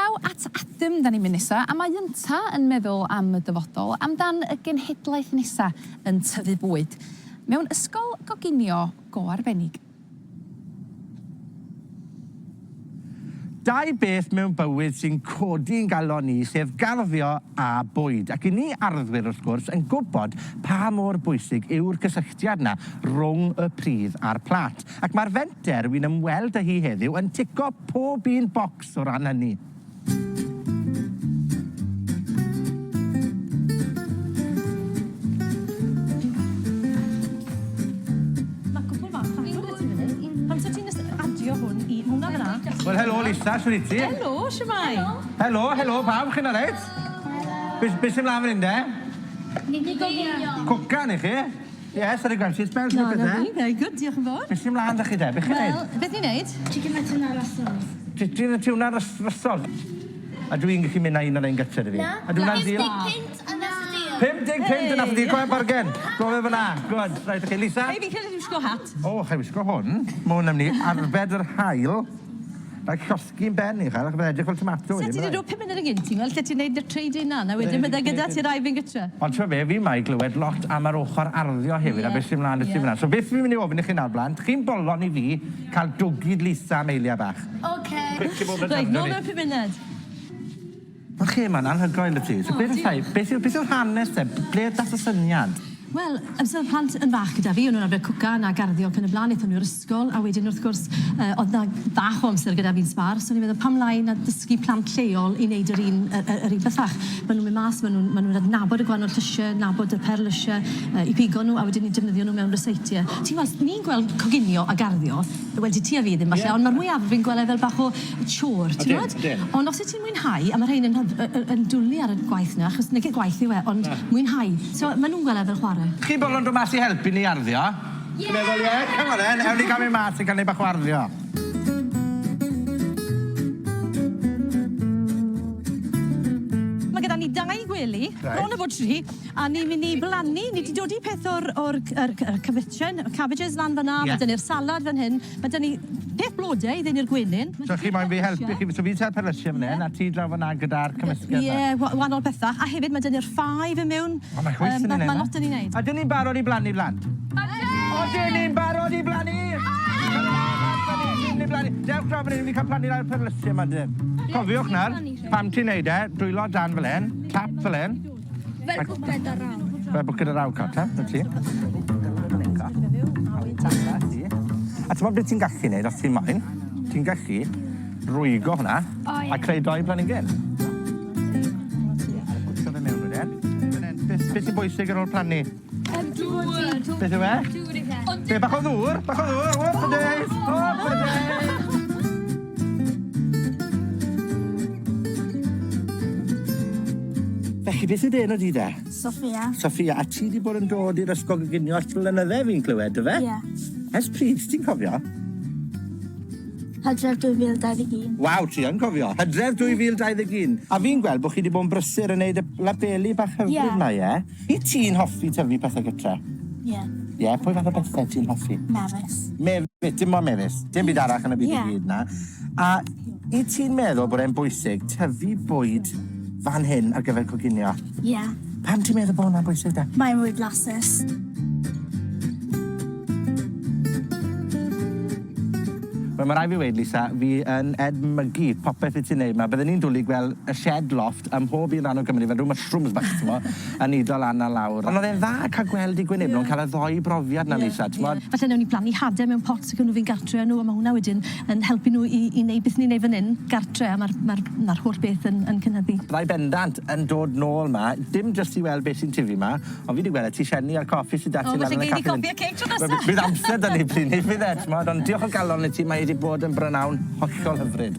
Draw at Adam da ni'n mynd nesa, a mae ynta yn meddwl am y dyfodol amdan y genhedlaeth nesa yn tyfu bwyd. Mewn ysgol goginio go arbennig. Dau beth mewn bywyd sy'n codi'n galon ni, sef garddio a bwyd. Ac i ni arddwyr wrth gwrs yn gwybod pa mor bwysig yw'r cysylltiad yna rhwng y pridd a'r plat. Ac mae'r fenter wy'n ymweld â hi heddiw yn tico pob un bocs o ran hynny. Wel, helo Lisa, shwt i ti? Helo, shwmai? Helo, pawb, chi'n alright? Beth sy'n mlaen fan hyn de? Ni goginio. Cwca ni chi? Yes, ar y gweld, sy'n spel sy'n beth e? Very good, diolch yn fawr. Beth sy'n mlaen da chi de? Beth chi'n neud? Beth ni'n neud? Chicken a tuna rostol. Chicken a tuna rostol? A dwi'n gallu mynd â un o'r ein gytser i fi? A dwi'n na'n dîl? 50 pint yn affyddi, coen bargen. Gofe fyna, good. Right, okay, Lisa? Ei, fi'n credu wisgo hat. O, chai wisgo hwn. Mae hwn am ni, arbed yr hael. Rhaid llosgi'n ben i chael, ac bydd edrych fel tomato. Se ti wedi dod 5 munud yn gynti, wel, lle ti'n neud y treid yna, a wedyn bydde gyda ti rai fi'n gytra. Ond ti'n fe, fi mai glywed lot am yr ochr arddio hefyd, a beth sy'n mlaen y sy'n fyna. So beth fi'n mynd i ofyn i chi'n arblant, chi'n bolon i fi cael dwgyd Lisa am eiliau bach. Oce. Rhaid, nôl mewn 5 munud. Mae lle ma'n anhygoel y ti. So beth yw'r hanes te? Ble dath y syniad? Wel, amser plant yn fach gyda fi, o'n nhw'n arfer cwca na garddio cyn y blaen, eithon nhw'r ysgol, a wedyn wrth gwrs, oedd na fach o amser gyda fi'n sbar, so ni'n meddwl pam lai na dysgu plant lleol i wneud yr un bethach. Maen nhw'n mynd mas, maen nhw'n adnabod y gwahanol llysiau, nabod y perlysiau, i pigo nhw, a wedyn ni'n defnyddio nhw mewn reseitiau. Ti'n gweld, ni'n gweld coginio a garddio, wedi ti a fi ddim falle, ond mae'r mwyaf fi'n gweld fel bach o chore, ti'n gweld? Ond os ti'n mwynhau, a mae rhain yn dwlu ar y gwaith na, achos neu gwaith yw e, ond mwynhau. So maen nhw'n gweld fel chwarae. Chi bolon dod mas i helpu ni arddio? Ie! Meddwl ie, come on then, ewn ni gael mi mas i gael ni bach o arddio. Mae gyda ni 2 gwely, bron o fod 3, a ni'n mynd i blannu, ni wedi dod i peth o'r cabbages lan fyna, mae dyn ni'r salad fan hyn, mae dyn ni peth blodau i ddyn ni'r gwenyn. So chi moyn fi helpu chi, so fi ta'r perlysiau fan hyn, a ti draw fyna gyda'r cymysgedd yna. Ie, wahanol bethach, a hefyd mae dyn ni'r 5 yn mewn. O, mae chwys yn un Mae lot yn ei wneud. A dyn ni'n barod i blannu blant? O, dyn ni'n barod i blannu! Dewch draw fan hyn, fi cael plannu ar perlysiau yma dyn. Cofiwch nawr, pam ti'n neud e, dwylo dan fel hyn, clap fel hyn. Fel bwced ar raw. Fel bwced ar raw cael, ta? Na ti? A ti'n bod beth ti'n gallu neud os ti'n moyn? Ti'n gallu rwygo hwnna a creu 2 planhigyn. Gwtio fe mewn wedyn. Beth sy'n bwysig ar ôl plannu? Dŵr. Beth yw e? Dŵr i fe. Be, bach o ddŵr? Bach o ddŵr? Wop a days! Wop a days! Felly, beth yw enw di de? Sophia. Sophia, a ti di bod yn dod i'r ysgol goginio all blynydde fi'n clywed, dy fe? Ie. Ers pryd ti'n cofio? Hydref 2021. Waw, ti yn cofio. Hydref 2021. A fi'n gweld bod chi wedi bod yn brysur yn neud y labeli bach hyfryd yma, ie? I ti'n hoffi tyfu pethau gytre? Ie. Ie, pwy fath o bethau ti'n hoffi? Mefus. Mefus, dim ond mefus. Dim byd arall yn y byd i gyd na. A i ti'n meddwl bod e'n bwysig tyfu bwyd fan hyn ar gyfer coginio? Ie. Pam ti'n meddwl bod hwnna'n bwysig da? Mae'n mwy blasus. Wel, mae rai fi weid, Lisa, fi yn edmygu popeth i ti'n neud yma. Byddwn ni'n dwlu gweld y Sied Lofft ym mhob un rhan o Gymru, fel rhyw mushrooms bach, ti'n mo, yn iddo lan a lawr. Ond oedd e'n dda cael gweld i gwyneb nhw'n cael y 2 brofiad na, Lisa, ti'n mo? Falle newn ni blannu hadau mewn pot ac nhw fi'n gartre nhw, a mae hwnna wedyn yn helpu nhw i wneud beth ni'n neud fan hyn, gartre, a mae'r holl beth yn cynhyddu. Byddai bendant yn dod nôl yma, dim jyst i weld beth sy'n tifu yma, ond fi wedi gweld ti sienni ar coffi sydd dati lan yn y caffi. Falle gei di coffi a cake tro nesaf. Bydd amser da ni pryd, neu fydd e, ti'n mo? Ond diolch o galon i ti, mae wedi bod yn brynawn hollol hyfryd.